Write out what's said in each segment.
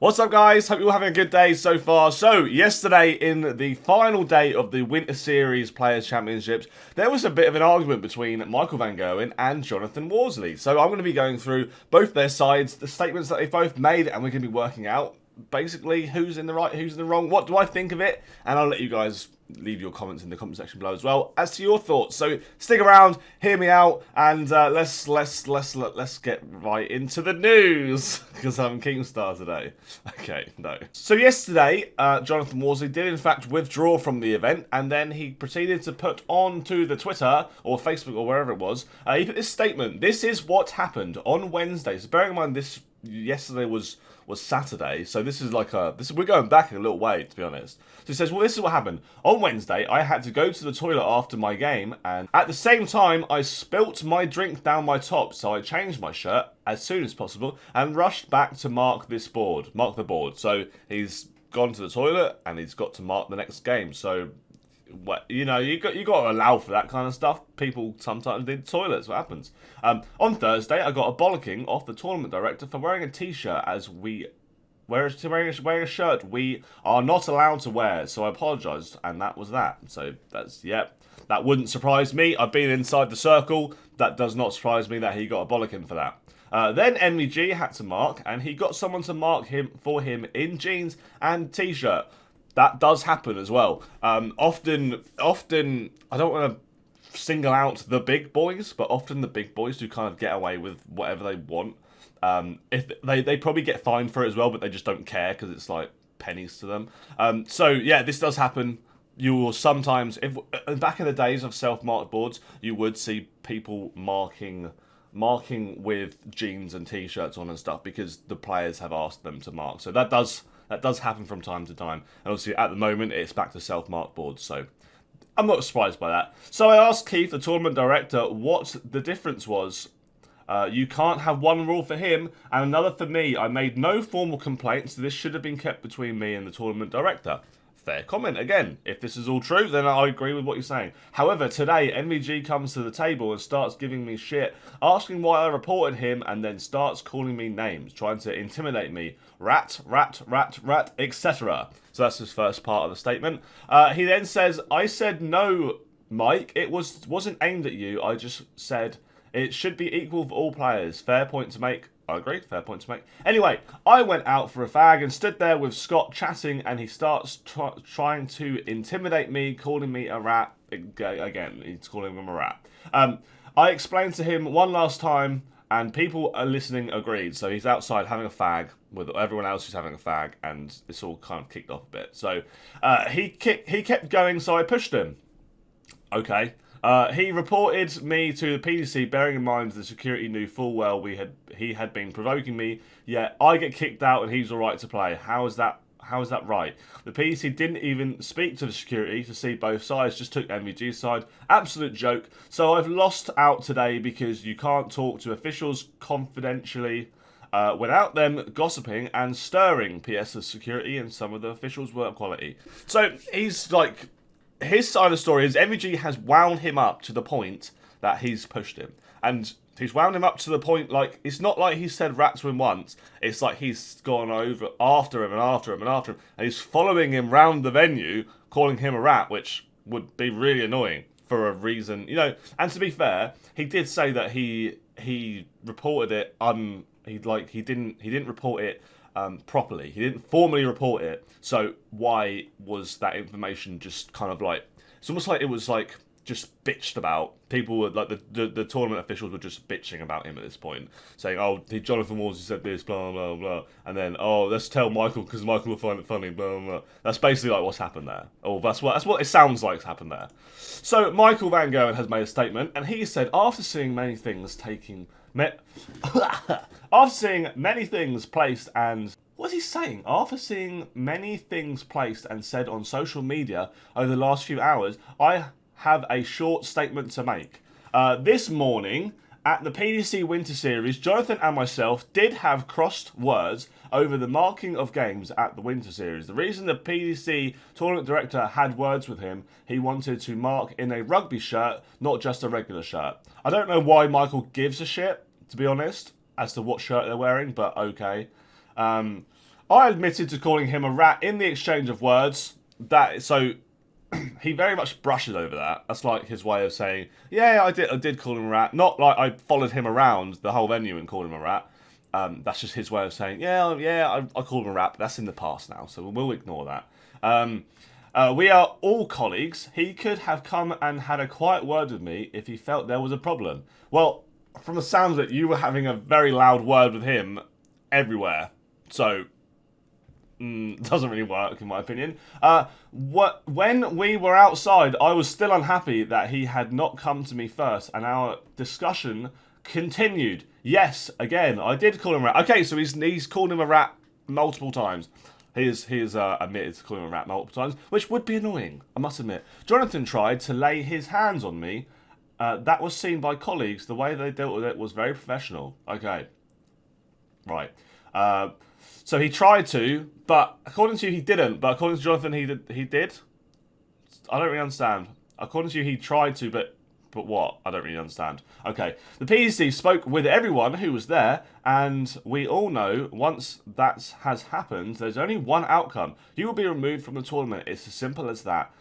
What's up, guys? Hope you're all having a good day so far. So, yesterday in the final day of the Winter Series Players' Championships, there was a bit of an argument between Michael Van Gerwen and Johnathan Worsley. So, I'm going to be going through both their sides, the statements that they've both made, and we're going to be working out basically who's in the right, who's in the wrong, what do I think of it, and I'll let you guys leave your comments in the comment section below as well as to your thoughts. So stick around, hear me out, and let's get right into the news because I'm Kingstar today. Okay, no. So yesterday, Johnathan Worsley did in fact withdraw from the event, and then he proceeded to put onto the Twitter or Facebook or wherever it was. He put this statement. This is what happened on Wednesday. So bearing in mind this yesterday was Saturday, so this is like we're going back in a little way, to be honest. So he says, well, this is what happened. On Wednesday, I had to go to the toilet after my game, and at the same time, I spilt my drink down my top, so I changed my shirt as soon as possible and rushed back to mark the board. So he's gone to the toilet and he's got to mark the next game. So, you know, you got to allow for that kind of stuff. People sometimes need toilets. What happens? On Thursday, I got a bollocking off the tournament director for wearing a t-shirt wearing a shirt we are not allowed to wear. So I apologised, and that was that. So that wouldn't surprise me. I've been inside the circle. That does not surprise me that he got a bollocking for that. Then MVG had to mark, and he got someone to mark for him in jeans and t-shirt. That does happen as well. Often, I don't want to single out the big boys, but often the big boys do kind of get away with whatever they want. If they probably get fined for it as well, but they just don't care because it's like pennies to them. So yeah, this does happen. You will sometimes, back in the days of self-marked boards, you would see people marking with jeans and t-shirts on and stuff because the players have asked them to mark. So that does happen from time to time. And obviously, at the moment, it's back to self-marked boards. So I'm not surprised by that. So I asked Keith, the tournament director, what the difference was. You can't have one rule for him and another for me. I made no formal complaints. This should have been kept between me and the tournament director. Fair comment. Again, if this is all true, then I agree with what you're saying. However, today, MVG comes to the table and starts giving me shit, asking why I reported him, and then starts calling me names, trying to intimidate me. Rat, etc. So that's his first part of the statement. He then says, I said no, Mike. It wasn't aimed at you. I just said it should be equal for all players. Fair point to make. I agree, fair point to make. Anyway, I went out for a fag and stood there with Scott chatting, and he starts trying to intimidate me, calling me a rat. Again, he's calling him a rat. I explained to him one last time, and people are listening agreed. So he's outside having a fag with everyone else who's having a fag, and it's all kind of kicked off a bit. So he kept going, so I pushed him. Okay. He reported me to the PDC, bearing in mind the security knew full well he had been provoking me. Yet I get kicked out and he's all right to play. How is that right? The PDC didn't even speak to the security to see both sides, just took MVG's side. Absolute joke. So I've lost out today because you can't talk to officials confidentially without them gossiping and stirring. PS the security and some of the officials were quality. So he's like, his side of the story is MVG has wound him up to the point that he's pushed him. And he's wound him up to the point, like, it's not like he said rat to him once. It's like he's gone over after him, and he's following him round the venue, calling him a rat, which would be really annoying for a reason, you know. And to be fair, he did say that he reported it, he didn't report it properly. He didn't formally report it. So why was that information just kind of like, it's almost like it was like just bitched about. People were like, the tournament officials were just bitching about him at this point, saying, oh, Johnathan Worsley said this, blah blah blah, and then, oh, let's tell Michael because Michael will find it funny, blah blah blah. That's basically like what's happened there. Oh, that's what it sounds like's happened there. So Michael Van Gerwen has made a statement, and he said, after seeing many things placed and what's he saying? After seeing many things placed and said on social media over the last few hours, I have a short statement to make. This morning, at the PDC Winter Series, Johnathan and myself did have crossed words over the marking of games at the Winter Series. The reason the PDC tournament director had words with him, he wanted to mark in a rugby shirt, not just a regular shirt. I don't know why Michael gives a shit, to be honest, as to what shirt they're wearing, but okay. I admitted to calling him a rat in the exchange of words. So he very much brushes over that. That's like his way of saying, yeah, I did call him a rat. Not like I followed him around the whole venue and called him a rat. That's just his way of saying, yeah, I called him a rat, but that's in the past now, so we'll ignore that. We are all colleagues. He could have come and had a quiet word with me if he felt there was a problem. Well, from the sounds of it, you were having a very loud word with him everywhere. So, doesn't really work, in my opinion. When we were outside, I was still unhappy that he had not come to me first, and our discussion continued. Yes, again, I did call him a rat. Okay, so he's called him a rat multiple times. He has admitted to calling him a rat multiple times, which would be annoying, I must admit. Johnathan tried to lay his hands on me. That was seen by colleagues. The way they dealt with it was very professional. Okay. Right. So he tried to, but according to you, he didn't. But according to Johnathan, he did? I don't really understand. According to you, he tried to, but what? I don't really understand. Okay. The PDC spoke with everyone who was there, and we all know once that has happened, there's only one outcome. You will be removed from the tournament. It's as simple as that.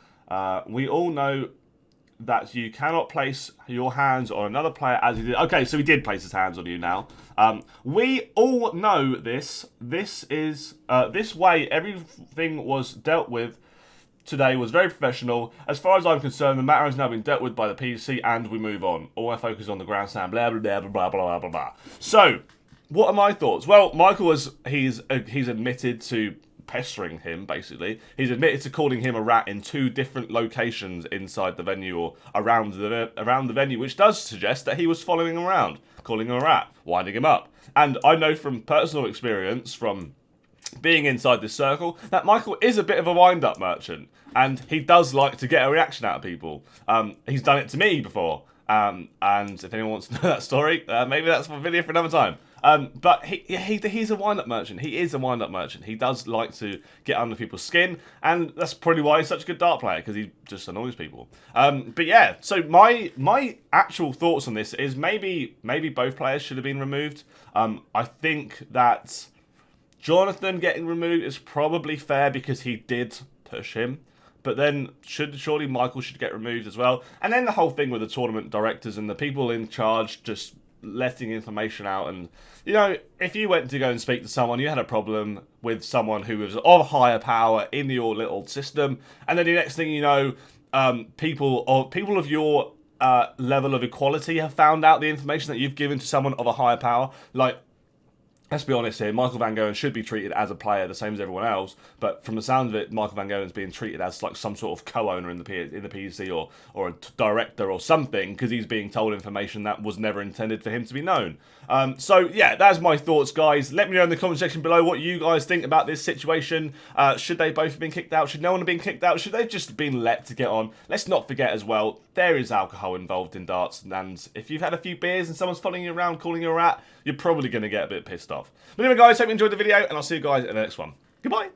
We all know that you cannot place your hands on another player as he did. Okay, so he did place his hands on you now. We all know this. This way everything was dealt with today was very professional. As far as I'm concerned, the matter has now been dealt with by the PDC, and we move on. All our focus on the grandstand, blah, blah, blah, blah, blah, blah, blah, blah. So, what are my thoughts? Well, Michael he's admitted to pestering him, basically. He's admitted to calling him a rat in 2 different locations inside the venue or around the venue, which does suggest that he was following him around, calling him a rat, winding him up. And I know from personal experience, from being inside this circle, that Michael is a bit of a wind-up merchant, and he does like to get a reaction out of people. He's done it to me before, and if anyone wants to know that story, maybe that's a video for another time. But he's a wind-up merchant. He is a wind-up merchant. He does like to get under people's skin, and that's probably why he's such a good dart player, because he just annoys people. But yeah, so my actual thoughts on this is maybe both players should have been removed. I think that Johnathan getting removed is probably fair because he did push him. But then, surely Michael should get removed as well. And then the whole thing with the tournament directors and the people in charge just letting information out. And, you know, if you went to go and speak to someone, you had a problem with someone who was of higher power in your little system. And then the next thing you know, people of your level of equality have found out the information that you've given to someone of a higher power. Like, let's be honest here, Michael Van Gogh should be treated as a player the same as everyone else, but from the sound of it, Michael Van Gogh is being treated as like some sort of co-owner in the PDC or a director or something, because he's being told information that was never intended for him to be known. So yeah, that's my thoughts, guys. Let me know in the comment section below what you guys think about this situation. Should they both have been kicked out? Should no one have been kicked out? Should they have just been let to get on? Let's not forget as well, there is alcohol involved in darts, and if you've had a few beers and someone's following you around calling you a rat, you're probably going to get a bit pissed off. But anyway, guys, hope you enjoyed the video, and I'll see you guys in the next one. Goodbye.